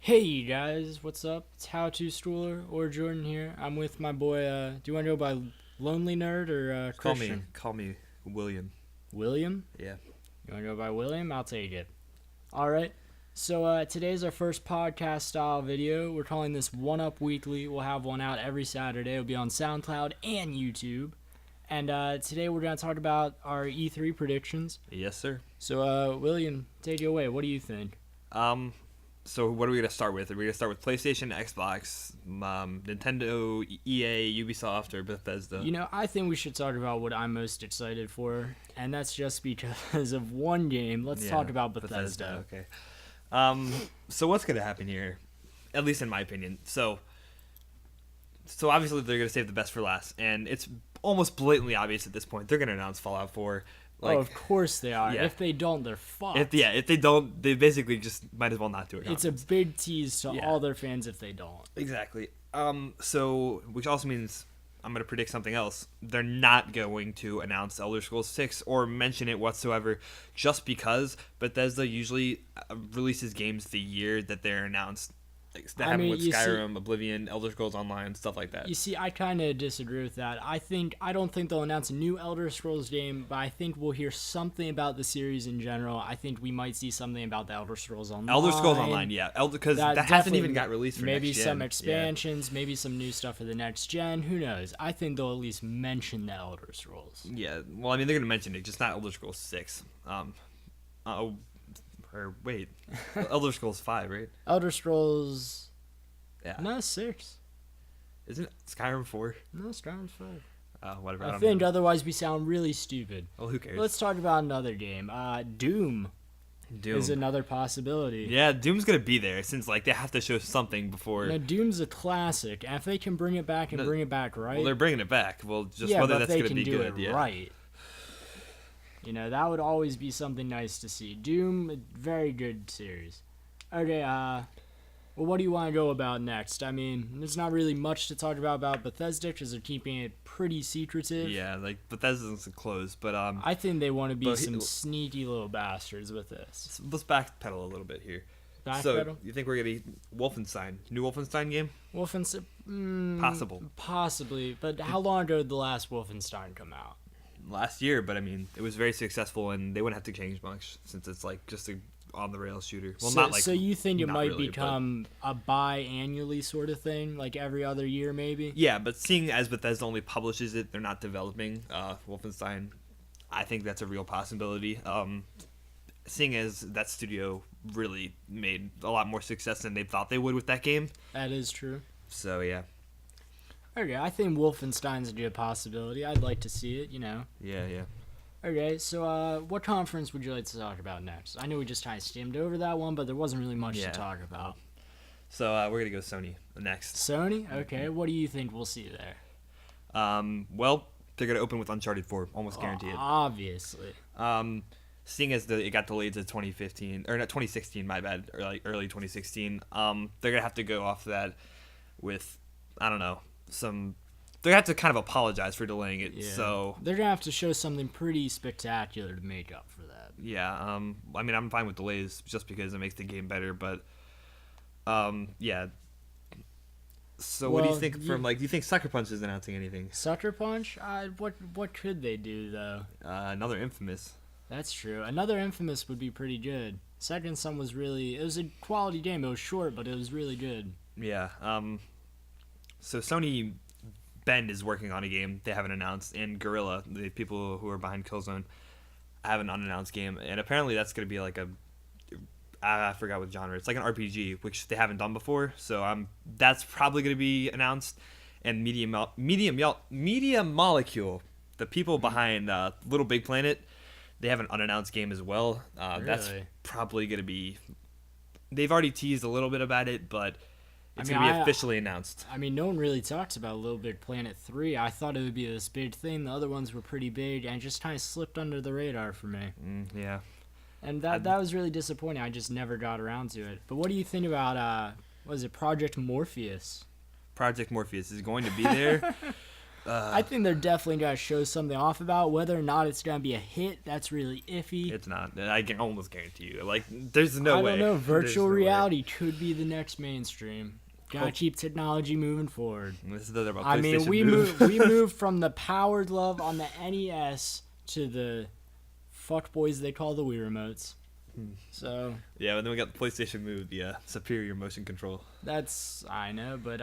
Hey you guys, what's up? It's Howtoschooler or Jordan here. I'm with my boy. Do you want to go by Lonely Nerd or Christian? Call me William. William? Yeah. You want to go by William? I'll take it. All right. So today's our first podcast style video. We're calling this One Up Weekly. We'll have one out every Saturday. It'll be on SoundCloud and YouTube. And today we're going to talk about our E3 predictions. Yes, sir. So William, take it away. What do you think? So what are we gonna start with? Are we gonna start with PlayStation, Xbox, Nintendo, EA, Ubisoft, or Bethesda? You know, I think we should talk about what I'm most excited for, and that's just because of one game. Let's talk about Bethesda. Okay. So what's gonna happen here? At least in my opinion. So obviously they're gonna save the best for last, and it's almost blatantly obvious at this point. They're gonna announce Fallout 4. Of course they are. Yeah. If they don't, they're fucked. If they don't, they basically just might as well not do it. It's a big tease to all their fans if they don't. Exactly. So which also means I'm going to predict something else. They're not going to announce Elder Scrolls 6 or mention it whatsoever, just because Bethesda usually releases games the year that they're announced. Like that happened with Skyrim, Oblivion, Elder Scrolls Online, stuff like that. You see, I kind of disagree with that. I don't think they'll announce a new Elder Scrolls game, but I think we'll hear something about the series in general. I think we might see something about the Elder Scrolls Online. Elder Scrolls Online, yeah. Because that hasn't even got released for maybe next gen. some expansions, maybe some new stuff for the next gen. Who knows? I think they'll at least mention the Elder Scrolls. Yeah, well, I mean, they're going to mention it, just not Elder Scrolls 6. Or wait, Elder Scrolls 5, right? Elder Scrolls... Yeah. No, 6. Isn't it Skyrim 4? No, Skyrim's 5. Whatever. I think otherwise we sound really stupid. Well, who cares? Let's talk about another game. Doom is another possibility. Yeah, Doom's gonna be there since they have to show something before. Now, Doom's a classic, and if they can bring it back and bring it back right, well, they're bringing it back. Well, just yeah, whether but that's they gonna can be do good. it Yeah. right. You know, that would always be something nice to see. Doom, a very good series. Okay, well, what do you want to go about next? I mean, there's not really much to talk about Bethesda because they're keeping it pretty secretive. Yeah, Bethesda's closed, but I think they want to be some sneaky little bastards with this. Let's backpedal a little bit here. Backpedal? So, you think we're gonna Wolfenstein? New Wolfenstein game? Wolfenstein? Possible. Possibly, but how long ago did the last Wolfenstein come out? Last year, but I mean, it was very successful, and they wouldn't have to change much since it's just a on the rails shooter. Well, so you think it might become a biannually sort of thing, like every other year, maybe? Yeah, but seeing as Bethesda only publishes it, they're not developing Wolfenstein. I think that's a real possibility. Seeing as that studio really made a lot more success than they thought they would with that game. That is true. So yeah. Okay, I think Wolfenstein's a good possibility. I'd like to see it, you know. Yeah. Okay, so what conference would you like to talk about next? I know we just kind of skimmed over that one, but there wasn't really much to talk about. So we're going to go Sony next. Sony? Okay, what do you think we'll see there? Well, they're going to open with Uncharted 4, almost guaranteed. Obviously. Seeing as it got delayed to 2015, or not 2016, my bad, early 2016, they're going to have to go off that with, I don't know, they're going to have to kind of apologize for delaying it. Yeah. So they're going to have to show something pretty spectacular to make up for that. Yeah. I mean, I'm fine with delays just because it makes the game better, but yeah. So what do you think do you think Sucker Punch is announcing anything? Sucker Punch? What could they do though? Another Infamous. That's true. Another Infamous would be pretty good. Second Son it was a quality game. It was short, but it was really good. Yeah. So Sony Bend is working on a game they haven't announced, and Guerrilla, the people who are behind Killzone, have an unannounced game, and apparently that's going to be like I forgot what genre. It's like an RPG, which they haven't done before, so that's probably going to be announced. And Media Molecule, the people behind Little Big Planet, they have an unannounced game as well. Really? That's probably going to be... They've already teased a little bit about it, but... It's going to be officially announced. I mean, no one really talks about Little Big Planet 3. I thought it would be this big thing. The other ones were pretty big and just kind of slipped under the radar for me. Yeah. And that was really disappointing. I just never got around to it. But what do you think about, Project Morpheus? Project Morpheus is going to be there. I think they're definitely going to show something off about. Whether or not it's going to be a hit, that's really iffy. It's not. I can almost guarantee you. Like, there's no way. I don't know. Virtual no reality could be the next mainstream. Gotta keep technology moving forward. This is the other about I mean, we moved from the Power Glove on the NES to the fuckboys they call the Wii remotes. So yeah, but then we got the PlayStation Move, the superior motion control. That's I know, but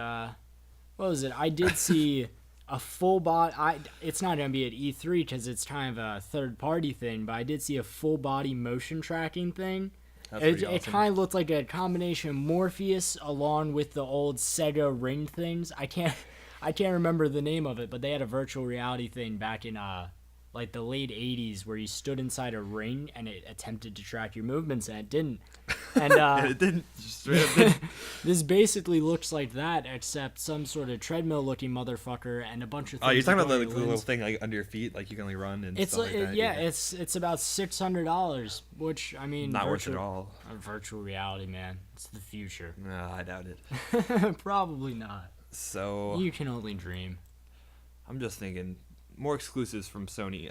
what was it? I did see a full body. It's not gonna be at E3 because it's kind of a third party thing, but I did see a full body motion tracking thing. It kind of looked like a combination of Morpheus along with the old Sega ring things. I can't remember the name of it, but they had a virtual reality thing back in like the late 80s where you stood inside a ring and it attempted to track your movements and it didn't. And it didn't. Didn't. This basically looks like that, except some sort of treadmill-looking motherfucker and a bunch of things. Oh, you're talking about the little thing like under your feet, like you can only run and stuff like that. Yeah, it's about $600, which I mean, not worth it at all. Virtual reality, man, it's the future. No, I doubt it. Probably not. So you can only dream. I'm just thinking more exclusives from Sony.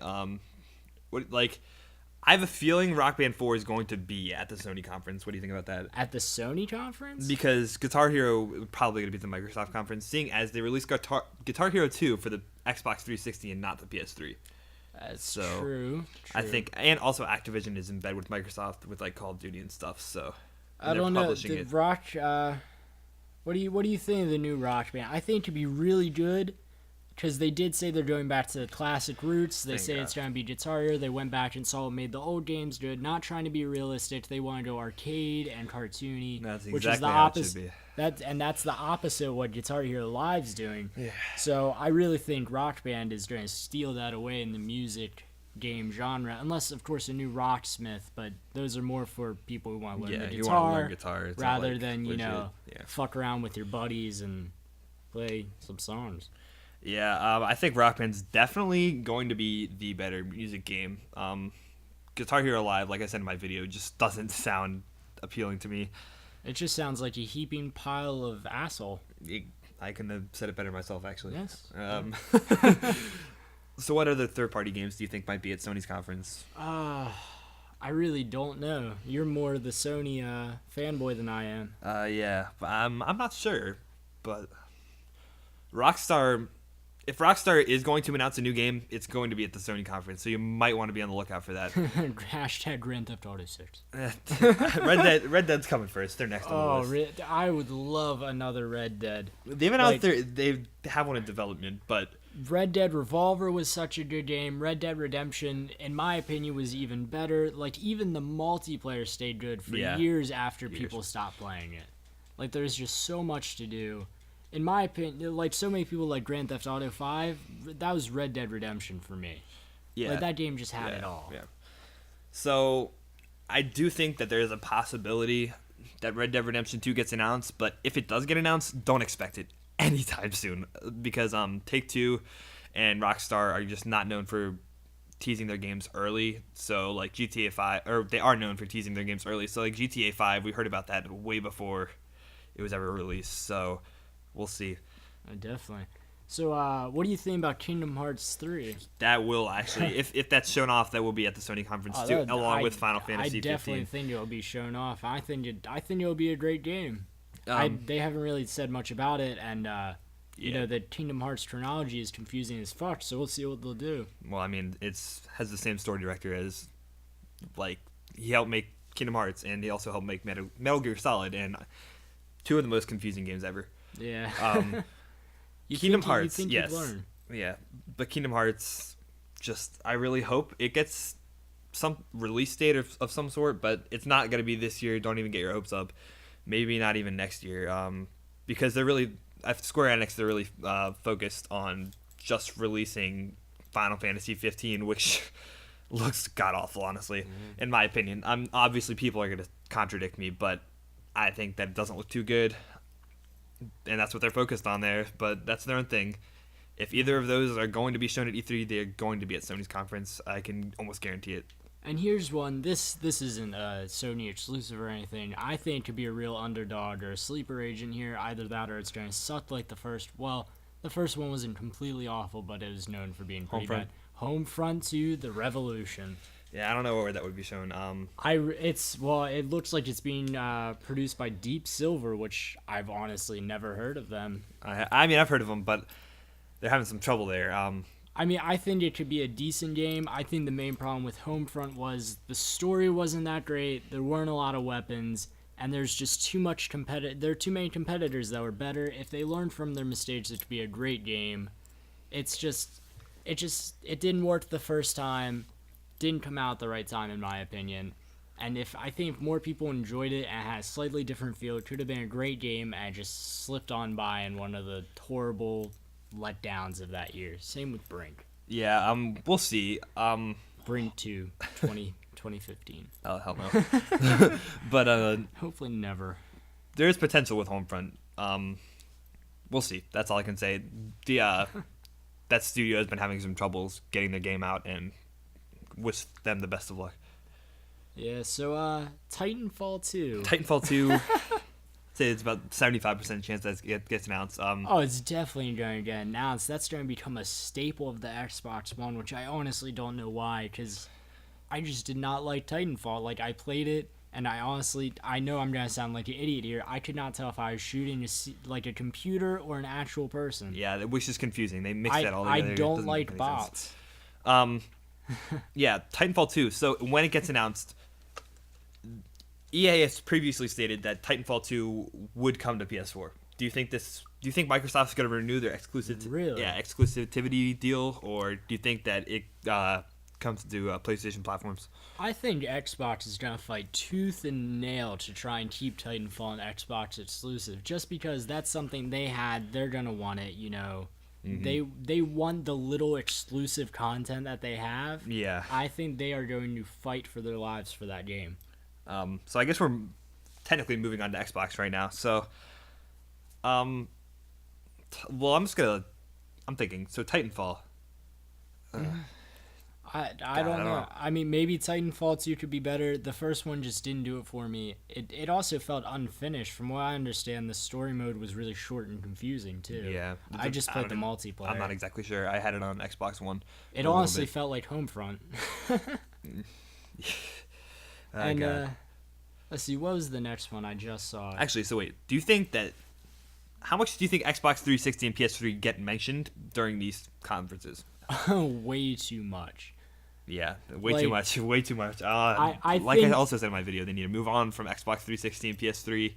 I have a feeling Rock Band 4 is going to be at the Sony conference. What do you think about that? At the Sony conference? Because Guitar Hero is probably going to be at the Microsoft conference, seeing as they released Guitar Hero 2 for the Xbox 360 and not the PS3. That's true. I think, and also Activision is in bed with Microsoft with like Call of Duty and stuff. So I don't know. The Rock. What do you think of the new Rock Band? I think it could be really good. Because they did say they're going back to the classic roots. They say it's going to be Guitar Hero. They went back and saw what made the old games good. Not trying to be realistic. They want to go arcade and cartoony. That's exactly which is the opposite. That's the opposite of what Guitar Hero Live's doing. Yeah. So I really think Rock Band is going to steal that away in the music game genre. Unless, of course, a new Rocksmith. But those are more for people who want to learn the guitar. You want to learn guitar. It's rather than, fuck around with your buddies and play some songs. Yeah, I think Rock Band's definitely going to be the better music game. Guitar Hero Live, like I said in my video, just doesn't sound appealing to me. It just sounds like a heaping pile of asshole. I couldn't have said it better myself, actually. Yes. So what other third-party games do you think might be at Sony's conference? I really don't know. You're more the Sony fanboy than I am. Yeah, I'm not sure, but Rockstar... If Rockstar is going to announce a new game, it's going to be at the Sony conference, so you might want to be on the lookout for that. Hashtag Grand Theft Auto 6. Red Dead's coming first. They're next on the list. I would love another Red Dead. They've announced they have one in development, but Red Dead Revolver was such a good game. Red Dead Redemption, in my opinion, was even better. Like, even the multiplayer stayed good for years after people stopped playing it. Like, there's just so much to do. In my opinion, like so many people like Grand Theft Auto 5, that was Red Dead Redemption for me. Yeah. Like that game just had it all. Yeah. So, I do think that there is a possibility that Red Dead Redemption 2 gets announced, but if it does get announced, don't expect it anytime soon. Because Take-Two and Rockstar are just not known for teasing their games early. So, like GTA 5, or they are known for teasing their games early. So, like GTA 5, we heard about that way before it was ever released. So, we'll see. Definitely. So, what do you think about Kingdom Hearts 3? That will actually, if that's shown off, that will be at the Sony conference too, along with Final Fantasy 15. I definitely think it'll be shown off. I think it'll be a great game. They haven't really said much about it, and the Kingdom Hearts chronology is confusing as fuck. So we'll see what they'll do. Well, I mean, has the same story director as, like, he helped make Kingdom Hearts, and he also helped make Metal Gear Solid, and two of the most confusing games ever. Yeah. Kingdom Hearts, you yes. Learn. Yeah, but Kingdom Hearts, I really hope it gets some release date of some sort, but it's not going to be this year. Don't even get your hopes up. Maybe not even next year, because they're really, at Square Enix, they're really focused on just releasing Final Fantasy 15, which looks god-awful, honestly, in my opinion. Obviously, people are going to contradict me, but I think that it doesn't look too good. And that's what they're focused on there, but that's their own thing. If either of those are going to be shown at E3, they're going to be at Sony's conference. I can almost guarantee it. And here's one. This isn't a Sony exclusive or anything. I think it could be a real underdog or a sleeper agent here. Either that or it's going to suck like the first. Well, The first one wasn't completely awful, but it was known for being pretty Homefront. bad. Homefront 2, The Revolution. Yeah, I don't know where that would be shown. It looks like it's being produced by Deep Silver, which I've honestly never heard of them. I mean, I've heard of them, but they're having some trouble there. I mean, I think it could be a decent game. I think the main problem with Homefront was the story wasn't that great. There weren't a lot of weapons, and there's just too much There are too many competitors that were better. If they learned from their mistakes, it could be a great game. It didn't work the first time. Didn't come out at the right time, in my opinion. And I think if more people enjoyed it and had a slightly different feel, it could have been a great game and just slipped on by in one of the horrible letdowns of that year. Same with Brink. Yeah, we'll see. Brink 2, 2015. Oh, hell no. But Hopefully never. there is potential with Homefront. We'll see. That's all I can say. That studio has been having some troubles getting their game out, and wish them the best of luck. Yeah, so Titanfall 2. Titanfall 2, say it's about 75% chance that it gets announced. It's definitely going to get announced. That's going to become a staple of the Xbox One, which I honestly don't know why, because I just did not like Titanfall. Like, I played it, and I know I'm going to sound like an idiot here. I could not tell if I was shooting a computer or an actual person. Yeah, which is confusing. They mix that all together. I don't like bots. Yeah, Titanfall 2. So when it gets announced, EA has previously stated that Titanfall 2 would come to PS4. Do you think Microsoft's going to renew their exclusivity deal, or do you think that it comes to PlayStation platforms? I think Xbox is going to fight tooth and nail to try and keep Titanfall an Xbox exclusive, just because that's something they had. They're going to want it, you know. Mm-hmm. They want the little exclusive content that they have. Yeah. I think they are going to fight for their lives for that game. So I guess we're technically moving on to Xbox right now. So, I'm thinking. So Titanfall. I don't know. I mean, maybe Titanfall 2 could be better. The first one just didn't do it for me. It also felt unfinished. From what I understand, the story mode was really short and confusing, too. Yeah. I just played the multiplayer. I'm not exactly sure. I had it on Xbox One. It honestly felt like Homefront. And, let's see, what was the next one I just saw? Actually, so wait. Do you think that... How much do you think Xbox 360 and PS3 get mentioned during these conferences? Way too much. Yeah, way too much. I also said in my video, they need to move on from Xbox 360 and PS3.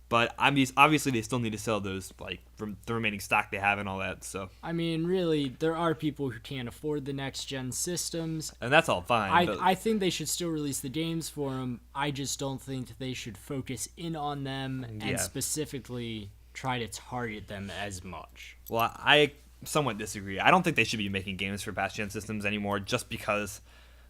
But obviously, they still need to sell those, like, from the remaining stock they have and all that. So I mean, really, there are people who can't afford the next-gen systems. And that's all fine. I think they should still release the games for them. I just don't think they should focus in on them and specifically try to target them as much. Well, I somewhat disagree. I don't think they should be making games for past-gen systems anymore, just because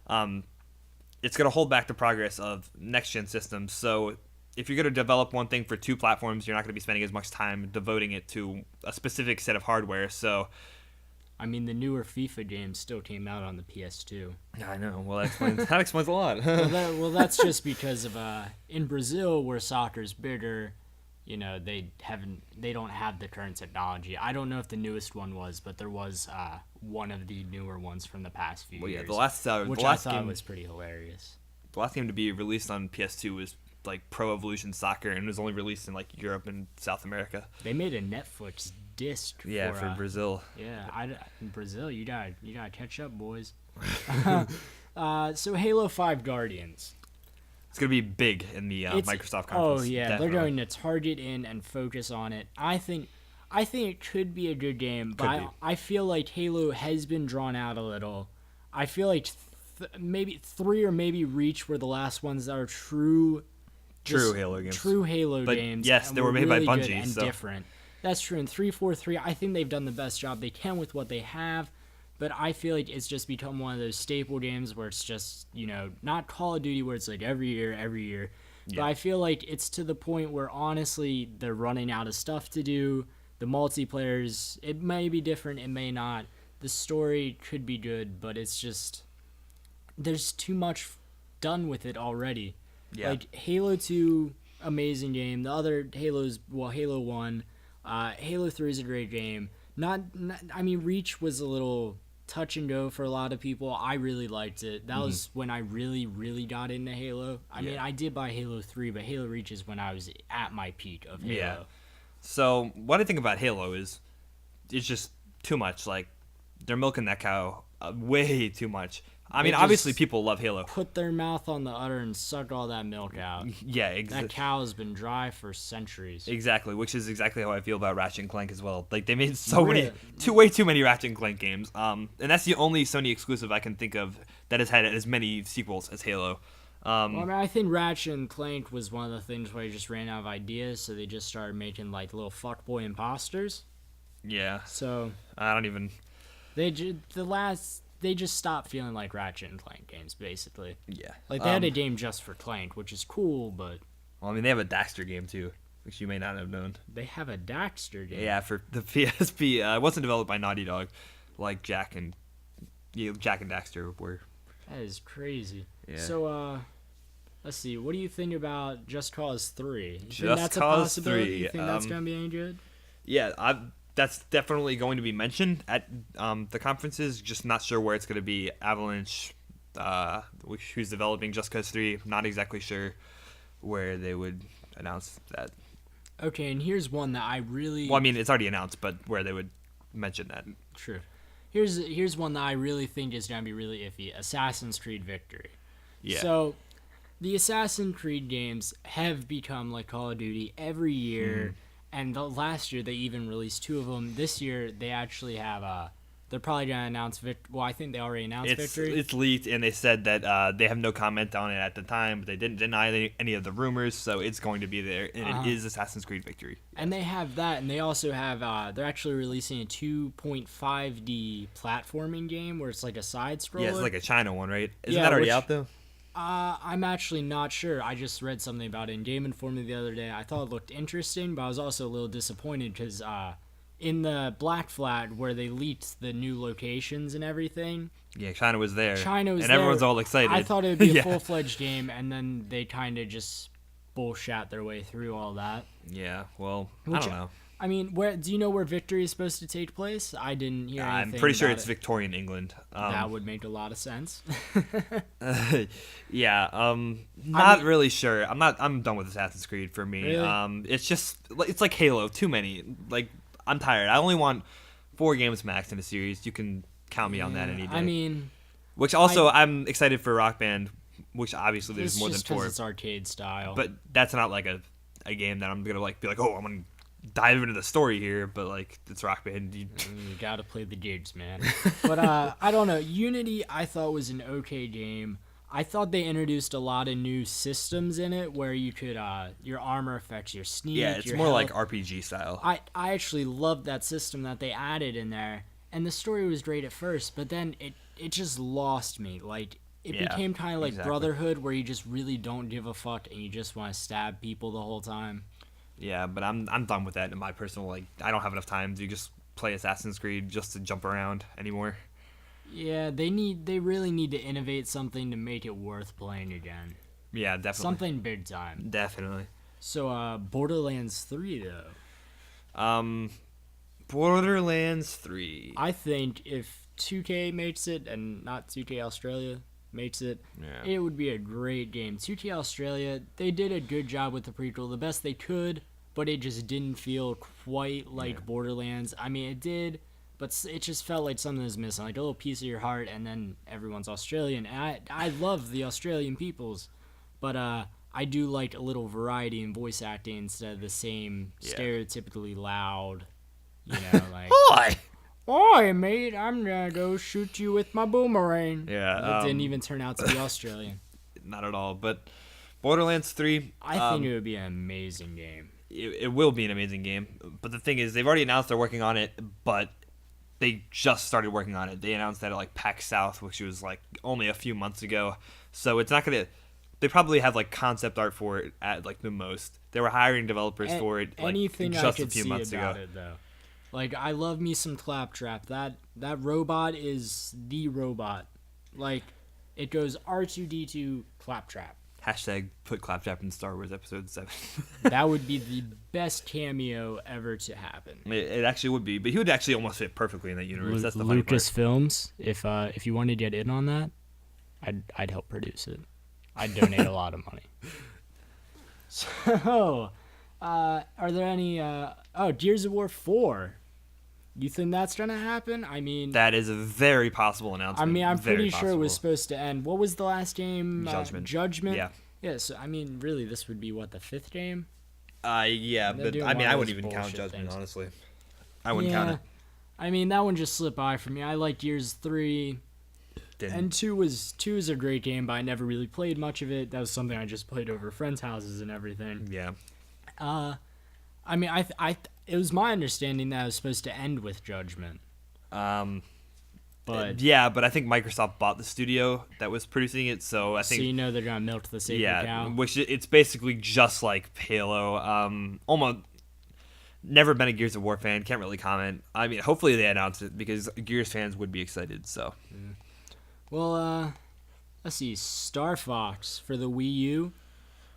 it's going to hold back the progress of next-gen systems. So if you're going to develop one thing for two platforms, you're not going to be spending as much time devoting it to a specific set of hardware. So, I mean, the newer FIFA games still came out on the PS2. I know. Well, that explains a lot. well, that's just because of in Brazil, where soccer's bigger, you know, they don't have the current technology. I don't know if the newest one was, but there was one of the newer ones from the past few years. The last game was pretty hilarious. The last game to be released on PS2 was like Pro Evolution Soccer, and it was only released in like Europe and South America. They made a Netflix disc. For Brazil. Yeah, in Brazil, you gotta catch up, boys. So Halo 5 Guardians. It's going to be big in the Microsoft conference. Oh, yeah. Definitely. They're going to target in and focus on it. I think it could be a good game, but I feel like Halo has been drawn out a little. I feel like maybe 3 or maybe Reach were the last ones that are true Halo games. True Halo but games. Yes, they were made really by Bungie. Good and different. That's true. In 343, I think they've done the best job they can with what they have. But I feel like it's just become one of those staple games where it's just, you know, not Call of Duty where it's like every year. Yeah. But I feel like it's to the point where, honestly, they're running out of stuff to do. The multiplayers, it may be different, it may not. The story could be good, but it's just, there's too much done with it already. Yeah. Like, Halo 2, amazing game. The other Halos, Halo 1, Halo 3 is a great game. I mean, Reach was a little touch and go for a lot of people. I really liked it. That was when I really, really got into Halo. I mean, I did buy Halo 3, but Halo Reach is when I was at my peak of Halo. Yeah. So what I think about Halo is it's just too much. Like, they're milking that cow way too much. I mean, obviously people love Halo. Put their mouth on the udder and suck all that milk out. Yeah, That cow has been dry for centuries. Exactly, which is exactly how I feel about Ratchet and Clank as well. Like, they made way too many Ratchet and Clank games. And that's the only Sony exclusive I can think of that has had as many sequels as Halo. Well, I mean, I think Ratchet and Clank was one of the things where they just ran out of ideas, so they just started making like little fuckboy imposters. Yeah. So I don't even. They just stopped feeling like Ratchet and Clank games, basically. Yeah. Like, they had a game just for Clank, which is cool, but... Well, I mean, they have a Daxter game, too, which you may not have known. They have a Daxter game? Yeah, for the PSP. It wasn't developed by Naughty Dog, like Jack and Daxter were. That is crazy. Yeah. So, let's see. What do you think about Just Cause 3? Just Cause 3. You think that's going to be any good? Yeah, that's definitely going to be mentioned at the conferences. Just not sure where it's going to be. Avalanche, who's developing Just Cause 3, not exactly sure where they would announce that. Okay, and here's one that I really... Well, I mean, it's already announced, but where they would mention that. True. Here's one that I really think is going to be really iffy. Assassin's Creed Victory. Yeah. So, the Assassin's Creed games have become like Call of Duty every year. And last year, they even released 2 of them. This year, they actually have... they're probably going to announce... Well, I think they already announced Victory. It's leaked, and they said that they have no comment on it at the time, but they didn't deny any of the rumors, so it's going to be there, and it is Assassin's Creed Victory. And they have that, and they also have... they're actually releasing a 2.5D platforming game where it's like a side-scroller. Yeah, it's like a China one, right? Isn't that already out, though? I'm actually not sure. I just read something about it in Game Informer the other day. I thought it looked interesting, but I was also a little disappointed because in the Black Flat where they leaked the new locations and everything. Yeah, China was there. And everyone's all excited. I thought it would be a full-fledged game, and then they kind of just bullshat their way through all that. Yeah, well, I don't know. I mean, do you know where Victory is supposed to take place? I didn't hear anything. I'm pretty sure it's Victorian England. That would make a lot of sense. Yeah, not really sure. I'm done with Assassin's Creed for me. Really? It's like Halo, too many. Like, I'm tired. I only want 4 games max in a series. You can count me on that any day. I mean, which also I'm excited for Rock Band, which obviously there's more than 4. It's arcade style. But that's not like a game that I'm gonna like be like, oh, I'm gonna dive into the story here, but like it's Rock Band. You gotta play the games, man. But I don't know. Unity I thought was an okay game. I thought they introduced a lot of new systems in it where you could your armor affects your sneak. Yeah, it's your more health. like RPG style. I actually loved that system that they added in there, and the story was great at first, but then it just lost me. Like it became kind of like Brotherhood, where you just really don't give a fuck and you just want to stab people the whole time. Yeah, but I'm done with that in my personal, like, I don't have enough time to just play Assassin's Creed just to jump around anymore. Yeah, they really need to innovate something to make it worth playing again. Yeah, definitely. Something big time. Definitely. So, Borderlands 3, though. Borderlands 3. I think if 2K makes it, and not 2K Australia makes it, it would be a great game. 2K Australia, they did a good job with the prequel, the best they could, but it just didn't feel quite like Borderlands. I mean, it did, but it just felt like something was missing, like a little piece of your heart, and then everyone's Australian. And I love the Australian peoples, but I do like a little variety in voice acting instead of the same stereotypically loud, like... Hi! Oi, mate, I'm gonna go shoot you with my boomerang. Yeah. It didn't even turn out to be Australian. Not at all, but Borderlands 3... I think it would be an amazing game. It will be an amazing game, but the thing is, they've already announced they're working on it, but they just started working on it. They announced that at, like, PAX South, which was, like, only a few months ago, so it's not gonna... They probably have, like, concept art for it at, like, the most. They were hiring developers for it, like, just a few months ago. It, though. Like, I love me some Claptrap. That robot is the robot. Like, it goes R2-D2 Claptrap. Hashtag put Claptrap in Star Wars Episode 7. That would be the best cameo ever to happen. It actually would be, but he would actually almost fit perfectly in that universe. That's the funny part. Lucasfilms, if you wanted to get in on that, I'd help produce it. I'd donate a lot of money. So, are there any? Gears of War 4. You think that's gonna happen? I mean, that is a very possible announcement. I mean, I'm pretty sure it was possible. supposed to end. What was the last game? Judgment. Judgment. Yeah. Yeah. So I mean, really, this would be what, the 5th game? Yeah, They're but doing I mean, one I of wouldn't those even count bullshit Judgment, things. honestly. I wouldn't count it. I mean, that one just slipped by for me. I liked Gears 3. Didn't. And 2 is a great game, but I never really played much of it. That was something I just played over friends' houses and everything. Yeah. I mean, it was my understanding that it was supposed to end with Judgment. But Yeah, but I think Microsoft bought the studio that was producing it, so I think so you know they're gonna milk the sacred cow. which it's basically just like Halo. Almost never been a Gears of War fan, can't really comment. I mean, hopefully they announce it because Gears fans would be excited. So, Well, let's see, Star Fox for the Wii U.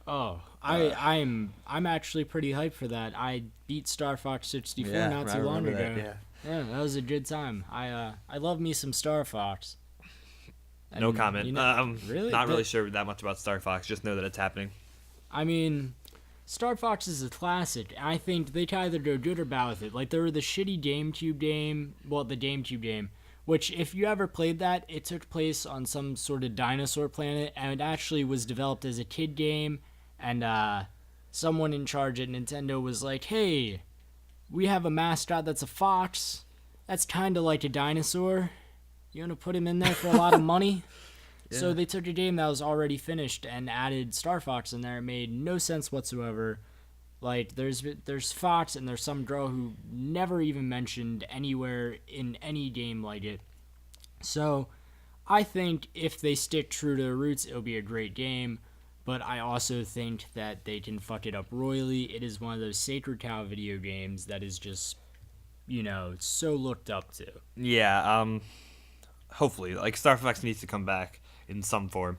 Oh, I'm actually pretty hyped for that. I beat Star Fox 64 not too long ago. Yeah, that was a good time. I love me some Star Fox. No And, comment. you know, really? Not really sure that much about Star Fox. Just know that it's happening. I mean, Star Fox is a classic. I think they can either go good or bad with it. Like, there were the shitty GameCube game, the GameCube game, which, if you ever played that, it took place on some sort of dinosaur planet, and it actually was developed as a kid game, and someone in charge at Nintendo was like, hey, we have a mascot that's a fox. That's kind of like a dinosaur. You want to put him in there for a lot of money? Yeah. So they took a game that was already finished and added Star Fox in there. It made no sense whatsoever. Like, there's Fox and there's some girl who never even mentioned anywhere in any game like it. So I think if they stick true to their roots, it'll be a great game. But I also think that they can fuck it up royally. It is one of those sacred cow video games that is just, so looked up to. Yeah. Hopefully, like Star Fox needs to come back in some form.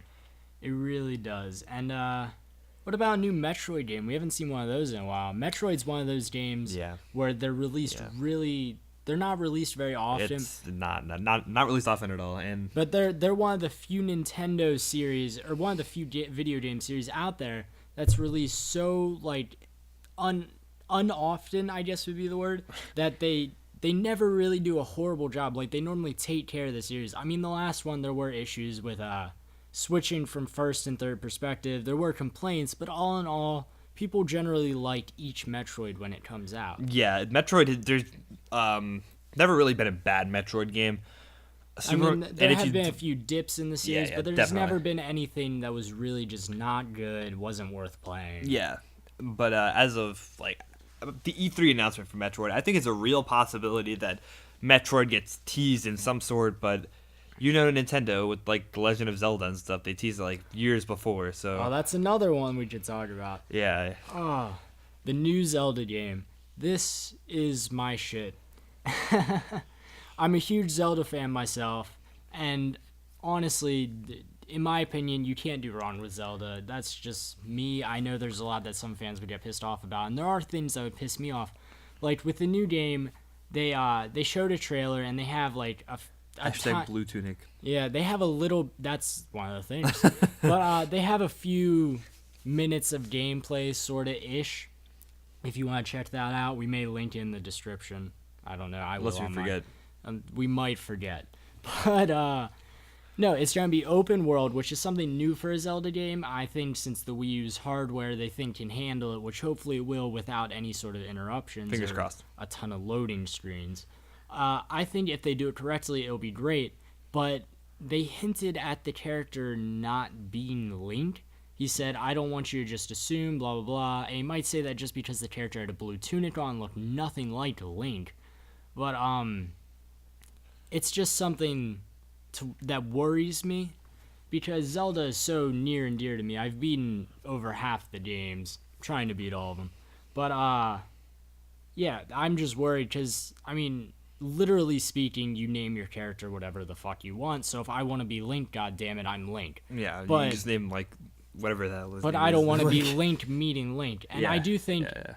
It really does. And what about a new Metroid game? We haven't seen one of those in a while. Metroid's one of those games where they're released they're not released very often. It's not released often at all, but they're one of the few Nintendo series, or one of the few video game series out there that's released so like unoften, I guess would be the word, that they never really do a horrible job. Like, they normally take care of the series. I mean, the last one, there were issues with switching from first and third perspective. There were complaints, but all in all, people generally like each Metroid when it comes out. Yeah, Metroid, there's never really been a bad Metroid game. There have been a few dips in the series, but there's definitely never been anything that was really just not good, wasn't worth playing. Yeah, but as of like the E3 announcement for Metroid, I think it's a real possibility that Metroid gets teased in some sort, but Nintendo with like The Legend of Zelda and stuff, they teased it like years before. So that's another one we could talk about. Yeah. Oh, the new Zelda game. This is my shit. I'm a huge Zelda fan myself, and honestly, in my opinion, you can't do wrong with Zelda. That's just me. I know there's a lot that some fans would get pissed off about, and there are things that would piss me off. Like, with the new game, they showed a trailer, and they have like a Blue Tunic. Yeah, they have a little. That's one of the things. But they have a few minutes of gameplay, sorta ish. If you want to check that out, we may link in the description. I don't know. Unless we forget. We might forget. But no, it's gonna be open world, which is something new for a Zelda game. I think since the Wii U's hardware, they think can handle it, which hopefully it will without any sort of interruptions. Fingers crossed. A ton of loading screens. I think if they do it correctly, it'll be great. But they hinted at the character not being Link. He said, I don't want you to just assume, blah, blah, blah. And he might say that just because the character had a blue tunic on, looked nothing like Link. But, it's just something that worries me. Because Zelda is so near and dear to me. I've beaten over half the games. Trying to beat all of them. But, yeah, I'm just worried because, literally speaking, you name your character whatever the fuck you want. So if I want to be Link, goddammit, I'm Link. Yeah, but you just name like whatever that was. But I don't want to be Link meeting Link. And I do think yeah.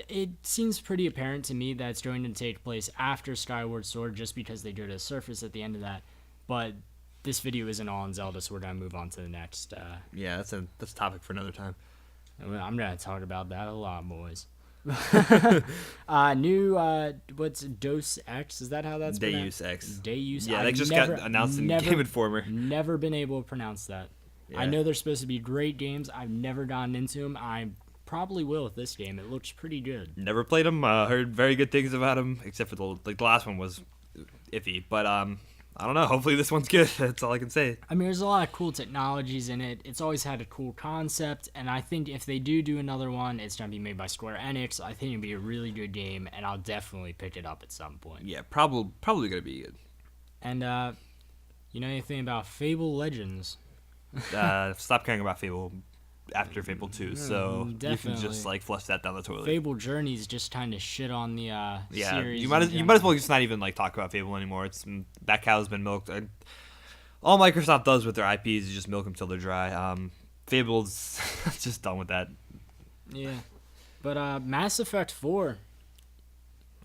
it seems pretty apparent to me that it's going to take place after Skyward Sword just because they go to the surface at the end of that. But this video isn't all on Zelda, so we're going to move on to the next. Yeah, that's a topic for another time. I'm going to talk about that a lot, boys. What's Deus Ex? Is that how that's pronounced? Deus Ex. Deus. Yeah, that just got announced in Game Informer. Never been able to pronounce that. Yeah. I know they're supposed to be great games. I've never gotten into them. I probably will with this game. It looks pretty good. Never played them. Heard very good things about them, except for the last one was iffy. But I don't know. Hopefully this one's good. That's all I can say. I mean, there's a lot of cool technologies in it. It's always had a cool concept, and I think if they do another one, it's going to be made by Square Enix. I think it'll be a really good game, and I'll definitely pick it up at some point. Yeah, probably going to be good. And, you know anything about Fable Legends? Stop caring about Fable after Fable 2, so definitely. You can just like flush that down the toilet. Fable Journeys just kind of shit on the series. You might as well just not even like talk about Fable anymore. That cow's been milked. All Microsoft does with their IPs is just milk them till they're dry. Fable's just done with that. Yeah, but Mass Effect 4.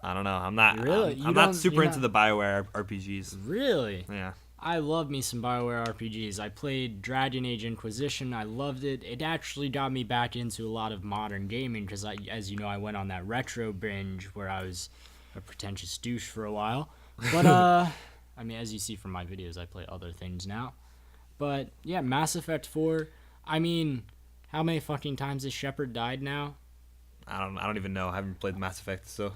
I don't know. I'm not really. I'm not super into the BioWare RPGs. Really? Yeah. I love me some BioWare RPGs. I played Dragon Age Inquisition. I loved it. It actually got me back into a lot of modern gaming because, as you know, I went on that retro binge where I was a pretentious douche for a while. But, I mean, as you see from my videos, I play other things now. But, yeah, Mass Effect 4. I mean, how many fucking times has Shepard died now? I don't even know. I haven't played Mass Effect, so.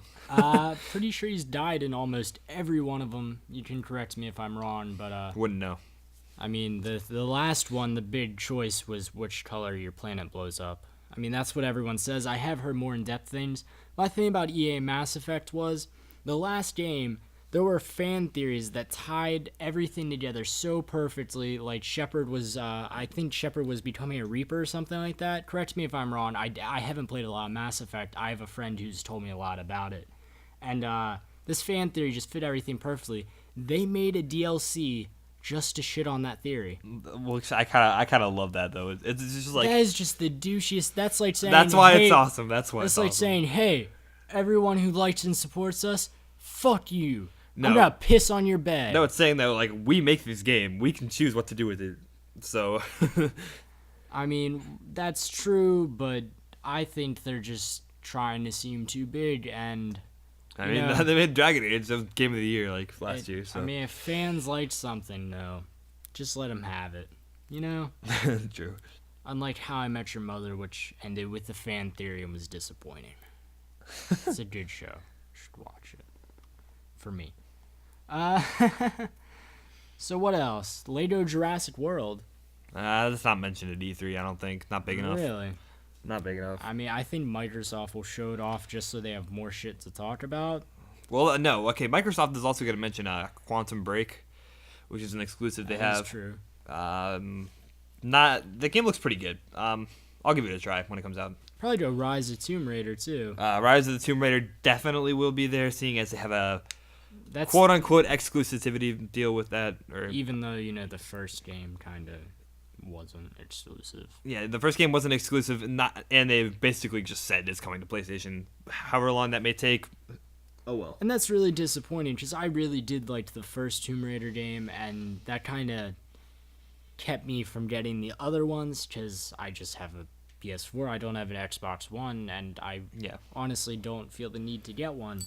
Pretty sure he's died in almost every one of them. You can correct me if I'm wrong, but wouldn't know. I mean, the last one, the big choice was which color your planet blows up. I mean, that's what everyone says. I have heard more in-depth things. My thing about EA Mass Effect was the last game. There were fan theories that tied everything together so perfectly. Like Shepard was, I think Shepard was becoming a Reaper or something like that. Correct me if I'm wrong. I haven't played a lot of Mass Effect. I have a friend who's told me a lot about it. And this fan theory just fit everything perfectly. They made a DLC just to shit on that theory. Well, I kind of love that though. It's just like that is just the douchiest. That's like saying that's why hey, it's awesome. That's why it's like awesome. saying, hey, everyone who likes and supports us, fuck you. No. I'm gonna piss on your bed. No, it's saying that like we make this game, we can choose what to do with it. So, I mean that's true, but I think they're just trying to seem too big. And I mean, they made Dragon Age the game of the year like last year. So I mean, if fans like something, though, just let them have it. You know. True. Unlike How I Met Your Mother, which ended with the fan theory and was disappointing. It's a good show. You should watch it. For me. So what else? Lego Jurassic World. That's not mentioned at E3, I don't think. Not big enough. Really? Not big enough. I mean, I think Microsoft will show it off just so they have more shit to talk about. Well, no. Okay, Microsoft is also going to mention Quantum Break, which is an exclusive they have. That's true. The game looks pretty good. I'll give it a try when it comes out. Probably go Rise of Tomb Raider too. Rise of the Tomb Raider definitely will be there, seeing as they have a That's quote-unquote exclusivity deal with that. Or even though, you know, the first game kind of wasn't exclusive. Yeah, the first game wasn't exclusive, and they basically just said it's coming to PlayStation. However long that may take. Oh well. And that's really disappointing because I really did like the first Tomb Raider game, and that kind of kept me from getting the other ones because I just have a PS4. I don't have an Xbox One, and I honestly don't feel the need to get one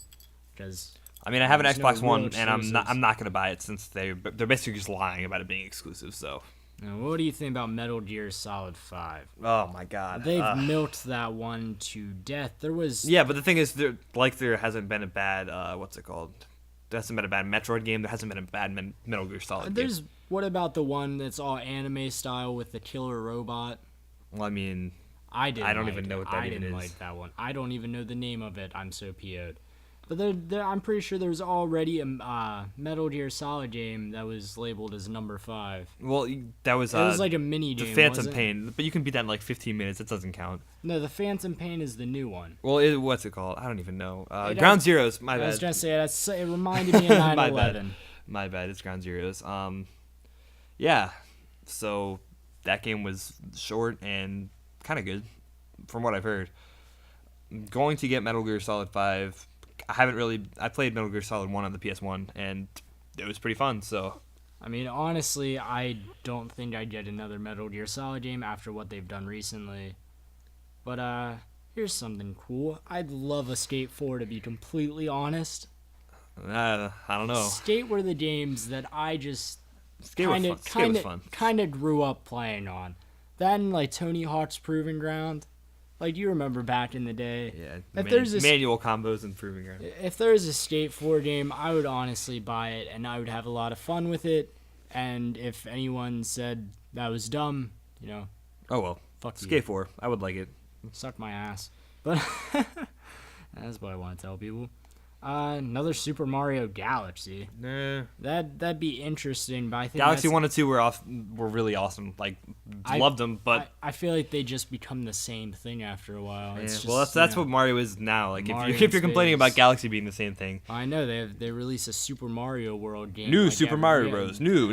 because. I mean, I have an Xbox One, and I'm not gonna buy it since they're basically just lying about it being exclusive. So. Now, what do you think about Metal Gear Solid 5? Oh my God, they've milked that one to death. There was but the thing is, there hasn't been a bad what's it called? There hasn't been a bad Metroid game. There hasn't been a bad Metal Gear Solid game. What about the one that's all anime style with the killer robot? Well, I mean, I don't even know what that even is. I didn't like that one. I don't even know the name of it. I'm so PO'd. But I'm pretty sure there was already a Metal Gear Solid game that was labeled as number 5. Well, that was it was like a mini game. The Phantom Pain, but you can beat that in like 15 minutes. It doesn't count. No, the Phantom Pain is the new one. Well, what's it called? I don't even know. Ground Zeroes. My bad. I was gonna say it reminded me of 9/11. My bad. It's Ground Zeroes. Yeah. So that game was short and kind of good, from what I've heard. I'm going to get Metal Gear Solid 5. I played Metal Gear Solid 1 on the PS1, and it was pretty fun, so. I mean, honestly, I don't think I'd get another Metal Gear Solid game after what they've done recently. But, here's something cool. I'd love a Skate 4, to be completely honest. I don't know. Skate were the games that I just Skate was fun. kind of grew up playing on. That and, like, Tony Hawk's Proving Ground. Like, you remember back in the day. Yeah, manual combos and Proving Ground. If there was a Skate 4 game, I would honestly buy it, and I would have a lot of fun with it. And if anyone said that was dumb, you know. Oh, well. Fuck Skate you. 4. I would like it. Suck my ass. But that's what I want to tell people. Another Super Mario Galaxy. Nah. That'd be interesting, but I think Galaxy 1 and 2 were really awesome. Like, loved them, but I feel like they just become the same thing after a while. yeah, It's just, well, that's what Mario is now. Like, Mario if you're in complaining space. about Galaxy being the same thing. I know they release a Super Mario World game. New like Super every Mario year. Bros. New.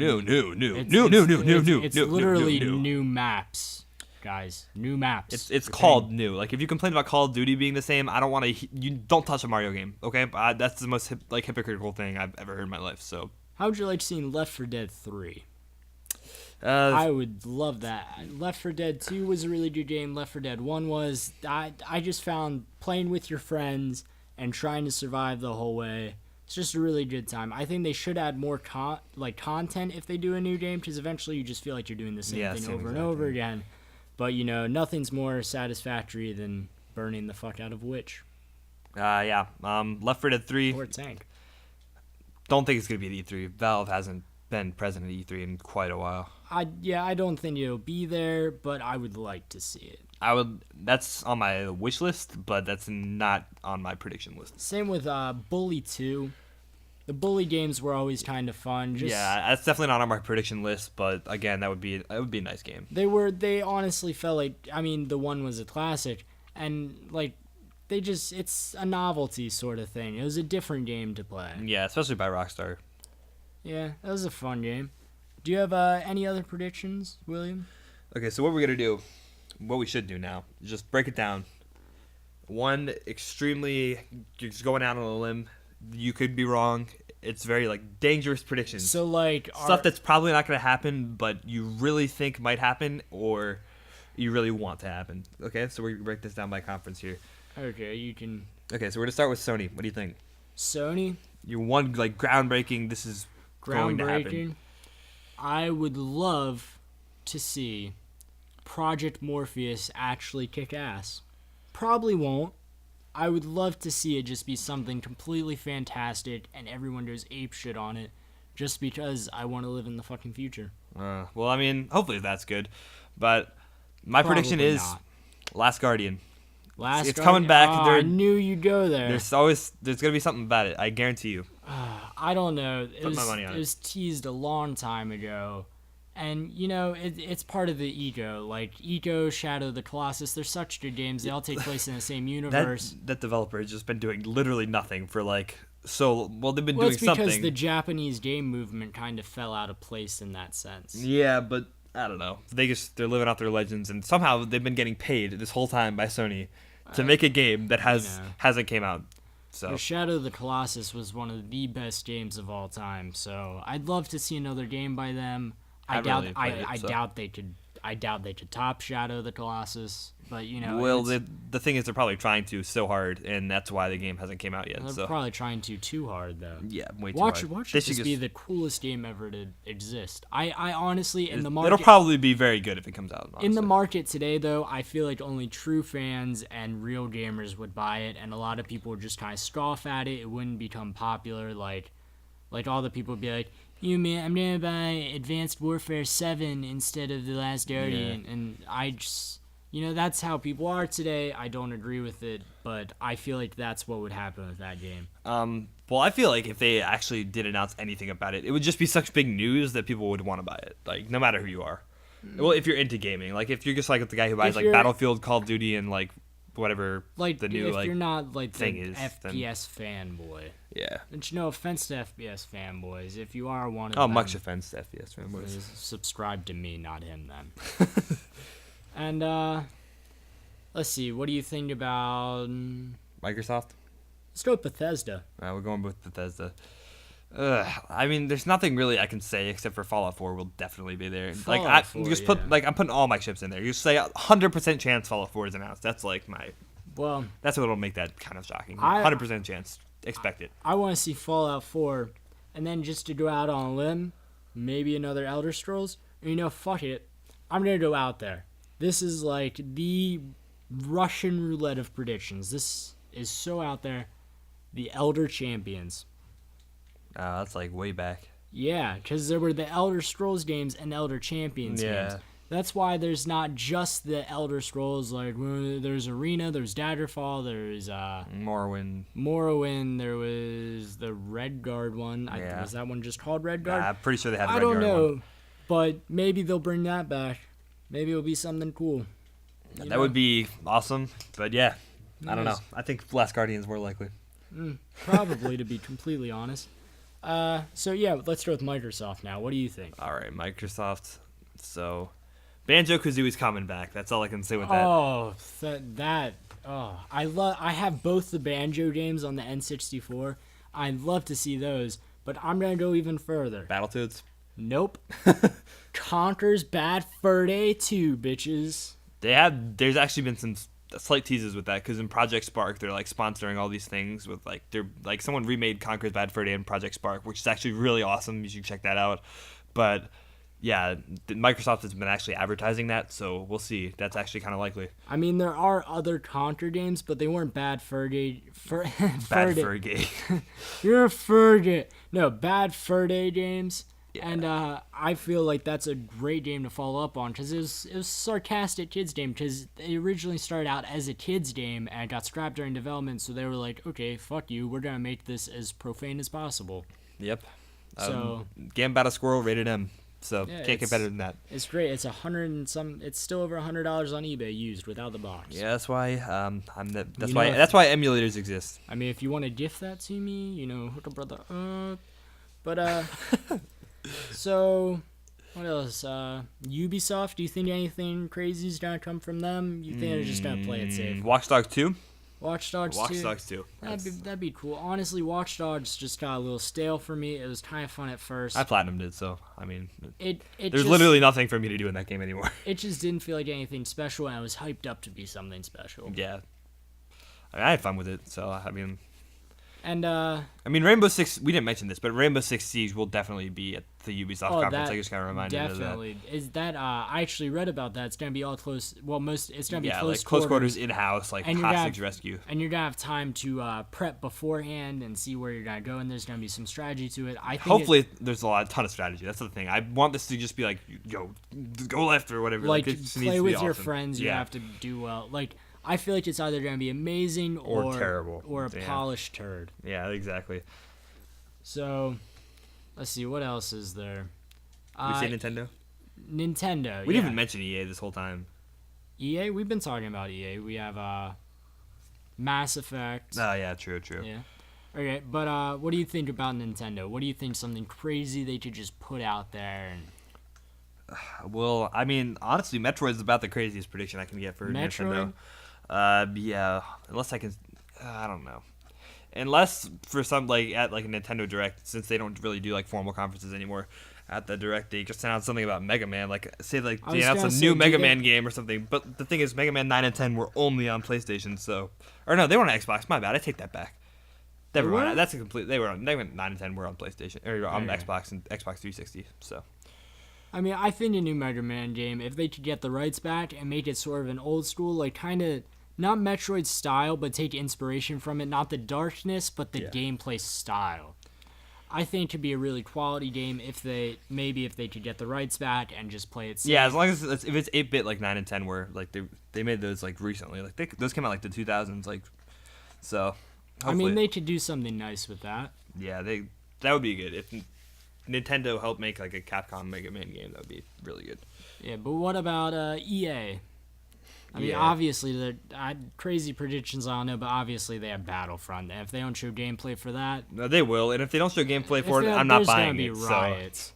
It's literally new maps. Guys, new maps. It's called new. Like, if you complain about Call of Duty being the same, I don't want to. You don't touch a Mario game, okay? That's the most hypocritical thing I've ever heard in my life. So, how would you like seeing Left 4 Dead 3? I I would love that. Left 4 Dead 2 was a really good game. Left 4 Dead 1 was. I just found playing with your friends and trying to survive the whole way. It's just a really good time. I think they should add more content if they do a new game, because eventually you just feel like you're doing the same thing over and over again. But, you know, nothing's more satisfactory than burning the fuck out of Witch. yeah. Left 4 Dead 3. Or Tank. Don't think it's gonna be at E3. Valve hasn't been present at E3 in quite a while. I don't think it'll be there, but I would like to see it. That's on my wish list, but that's not on my prediction list. Same with Bully 2. The Bully games were always kind of fun. Yeah, that's definitely not on my prediction list, but again, that would be a nice game. They honestly felt like, I mean, the one was a classic, and like it's a novelty sort of thing. It was a different game to play. Yeah, especially by Rockstar. Yeah, that was a fun game. Do you have any other predictions, William? Okay, so what we're gonna do, what we should do now, is just break it down. One, extremely, just going out on a limb. You could be wrong. It's very dangerous predictions. So stuff that's probably not going to happen, but you really think might happen, or you really want to happen. Okay, so we're gonna break this down by conference here. Okay, you can. Okay, so we're gonna start with Sony. What do you think? Sony. Your one groundbreaking. This is going to happen. Groundbreaking. I would love to see Project Morpheus actually kick ass. Probably won't. I would love to see it just be something completely fantastic and everyone goes apeshit on it just because I want to live in the fucking future. Well, I mean, hopefully that's good. But my prediction is not. Last Guardian. It's coming back. I knew you'd go there. There's going to be something about it. I guarantee you. I don't know. Put my money on it. It was teased a long time ago. And, you know, it's part of the ego. Like, Eco, Shadow of the Colossus, they're such good games. They all take place in the same universe. That developer has just been doing literally nothing for, they've been doing it's because something. the Japanese game movement kind of fell out of place in that sense. Yeah, but I don't know. They're living out their legends, and somehow they've been getting paid this whole time by Sony to make a game that hasn't came out. So The Shadow of the Colossus was one of the best games of all time, so I'd love to see another game by them. I doubt they could top Shadow of the Colossus, but you know. Well, the thing is, they're probably trying to so hard, and that's why the game hasn't came out yet. They're probably trying to too hard though. Yeah, way too hard. Watch it just be the coolest game ever to exist. I honestly in the market. It'll probably be very good if it comes out. Honestly. In the market today, though, I feel like only true fans and real gamers would buy it, and a lot of people would just kind of scoff at it. It wouldn't become popular. Like all the people would be like, "You man, I'm gonna buy Advanced Warfare 7 instead of The Last Guardian," and I just, that's how people are today. I don't agree with it, but I feel like that's what would happen with that game. Well, I feel like if they actually did announce anything about it, it would just be such big news that people would want to buy it. No matter who you are. Well, if you're into gaming, if you're just the guy who buys Battlefield, Call of Duty, and whatever Like the new if you're not like thing the is, FPS fanboy. Yeah. And no offense to FPS fanboys. If you are one of Oh, them, much offense to FPS fanboys. subscribe to me, not him. Then. And let's see. What do you think about Microsoft? Let's go with Bethesda. We're going with Bethesda. I mean, there's nothing really I can say except for Fallout 4 will definitely be there. Fallout 4, I'm putting all my chips in there. You say 100% chance Fallout 4 is announced. That's like that's what'll make that kind of shocking. 100% chance. Expect it. I want to see Fallout 4, and then just to go out on a limb, maybe another Elder Scrolls. And fuck it. I'm gonna go out there. This is like the Russian roulette of predictions. This is so out there. The Elder Champions. That's like way back. Yeah, because there were the Elder Scrolls games and Elder Champions games. That's why there's not just the Elder Scrolls. Like, there's Arena, there's Daggerfall, there's Morrowind, there was the Redguard one. Was that one just called Redguard? I'm pretty sure they had the Redguard. I don't know, one. but maybe they'll bring that back. Maybe it'll be something cool. That would be awesome, but yeah, I don't know. I think Last Guardian's more likely. Probably, to be completely honest. So yeah, let's go with Microsoft now. What do you think? All right, Microsoft. So, Banjo-Kazooie's coming back. That's all I can say with that. Oh, I have both the Banjo games on the N64. I'd love to see those, but I'm gonna go even further. Battletoads? Nope. Conker's Bad Fur Day 2, bitches. There's actually been some slight teases with that, because in Project Spark they're like sponsoring all these things with someone remade Conker's Bad Fur Day in Project Spark, which is actually really awesome. You should check that out. But yeah, Microsoft has been actually advertising that, so we'll see. That's actually kind of likely. I mean, there are other Conker games, but they weren't Bad Fur Day. Bad Fur Day. You're a fur day. No, Bad Fur Day games. Yeah. And I feel like that's a great game to follow up on, because it was a sarcastic kids game, because it originally started out as a kids game and got scrapped during development, so they were like, okay, fuck you, we're going to make this as profane as possible. Yep. So game about a squirrel, rated M, so yeah, can't get better than that. It's great. It's it's still over $100 on eBay used without the box. Yeah, that's why that's why emulators exist. I mean, if you want to gift that to me, hook a brother up. But so, what else? Ubisoft, do you think anything crazy is going to come from them? You think they're just going to play it safe? Watch Dogs 2? Watch Dogs 2? That'd be cool. Honestly, Watch Dogs just got a little stale for me. It was kind of fun at first. I platinumed it, so, I mean, there's literally nothing for me to do in that game anymore. It just didn't feel like anything special, and I was hyped up to be something special. Yeah. I had fun with it, so, I mean... And Rainbow Six, we didn't mention this, but Rainbow Six Siege will definitely be at the Ubisoft conference. I just kind of reminded you of that. Definitely. Is that I actually read about that. It's going to be all close. Well, it's going to be close quarters in-house, like hostage rescue. And you're going to have time to prep beforehand and see where you're going to go, and there's going to be some strategy to it. Hopefully there's a ton of strategy. That's the thing. I want this to just be like, yo, go left or whatever. Like play with your friends. You have to do well. Like, I feel like it's either going to be amazing or terrible. Or a polished turd. Yeah, exactly. So, let's see. What else is there? We say Nintendo? Nintendo, We didn't even mention EA this whole time. EA? We've been talking about EA. We have Mass Effect. Oh, yeah, true. Yeah. Okay, but what do you think about Nintendo? What do you think something crazy they could just put out there? Well, I mean, honestly, Metroid is about the craziest prediction I can get for Nintendo. Yeah, unless I can, I don't know. Unless for some at a Nintendo Direct, since they don't really do formal conferences anymore. At the Direct, they just announced something about Mega Man, they announced a new Mega Man game or something. But the thing is, Mega Man 9 and 10 were only on PlayStation, no, they were on Xbox. My bad, I take that back. Never mind. That's a complete. They went 9 and 10 were on PlayStation or on Xbox and Xbox 360. So. I mean, I think a new Mega Man game, if they could get the rights back and make it sort of an old school, kind of, not Metroid style, but take inspiration from it, not the darkness, but the gameplay style. I think it could be a really quality game if they could get the rights back and just play it safe. Yeah, as long as if it's 8-bit 9 and 10 were, they made those, recently. Those came out, the 2000s, so, hopefully. I mean, they could do something nice with that. Yeah, that would be good. If Nintendo helped make a Capcom Mega Man game, that would be really good. Yeah, but what about EA? I mean, obviously, crazy predictions, I don't know, but obviously they have Battlefront. And if they don't show gameplay for that... No, they will, and if they don't show gameplay for it, I'm not buying it. There's going to be riots.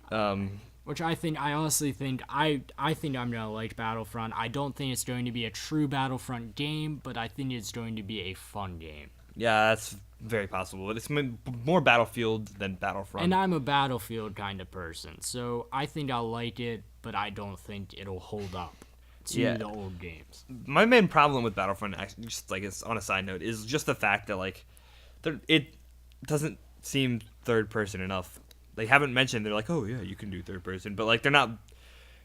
So, which I honestly think, I think I'm going to like Battlefront. I don't think it's going to be a true Battlefront game, but I think it's going to be a fun game. Yeah, that's very possible. It's more Battlefield than Battlefront. And I'm a Battlefield kind of person, so I think I'll like it, but I don't think it'll hold up to the old games. My main problem with Battlefront, just like it's on a side note, is just the fact that like it doesn't seem third person enough. They haven't mentioned they're like, oh yeah, you can do third person, but like they're not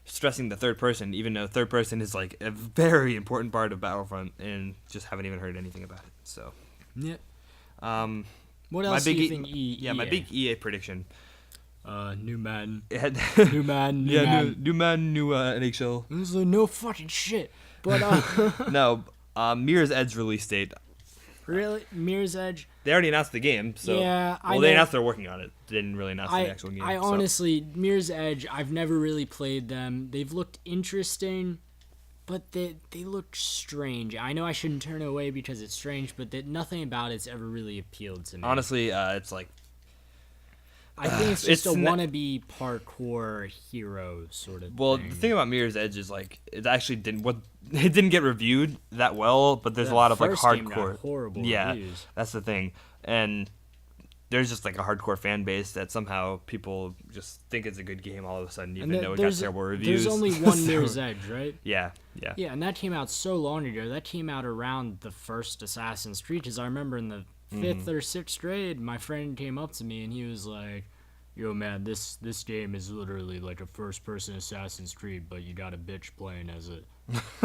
stressing the third person, even though third person is like a very important part of Battlefront, and just haven't even heard anything about it. So yeah. What else do you think? EA? My big EA prediction. New Madden. New Madden. New Madden, new NHL. This is no fucking shit. But no, Mirror's Edge release date. Really, Mirror's Edge. They already announced the game, so yeah. They announced they're working on it. They didn't really announce the actual game. Honestly, Mirror's Edge, I've never really played them. They've looked interesting, but they look strange. I know I shouldn't turn away because it's strange, but nothing about it's ever really appealed to me. Honestly, it's like I think it's just a wannabe parkour hero sort of thing. Well, the thing about Mirror's Edge is like it actually didn't get reviewed that well, but there's a lot of like hardcore horrible reviews. That's the thing. And there's just like a hardcore fan base that somehow people just think it's a good game all of a sudden, even though it got terrible reviews. There's only one Mirror's Edge, right? Yeah. Yeah, and that came out so long ago. That came out around the first Assassin's Creed, because I remember in the 5th or 6th grade, my friend came up to me and he was like, yo man, this game is literally like a first-person Assassin's Creed, but you got a bitch playing as it.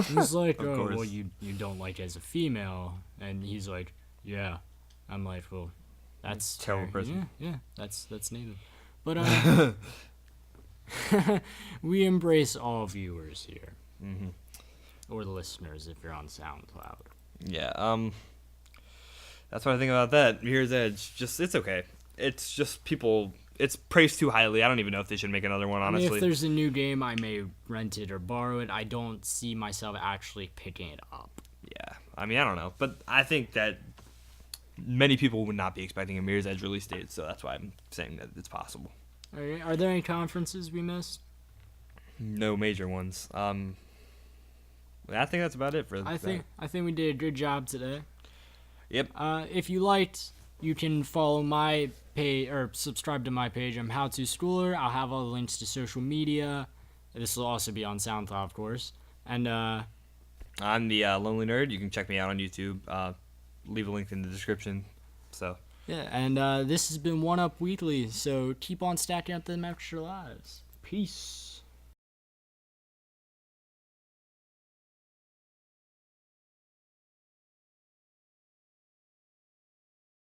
He was like, oh, well, you don't like as a female. And he's like, yeah. I'm like, well, that's terrible person. Yeah, that's native. But we embrace all viewers here. Mm-hmm. Or listeners if you're on SoundCloud. Yeah, that's what I think about that. Mirror's Edge, it's okay. It's just people... It's praised too highly. I don't even know if they should make another one, honestly. I mean, if there's a new game, I may rent it or borrow it. I don't see myself actually picking it up. Yeah. I mean, I don't know. But I think that many people would not be expecting a Mirror's Edge release date, so that's why I'm saying that it's possible. Okay. Are there any conferences we missed? No major ones. I think that's about it for I think we did a good job today. Yep. If you liked, you can follow my page or subscribe to my page. I'm Howtoschooler. I'll have all the links to social media. This will also be on SoundCloud, of course. And I'm the Lonely Nerd. You can check me out on YouTube. Leave a link in the description. So yeah, and this has been One Up Weekly. So keep on stacking up them extra lives. Peace.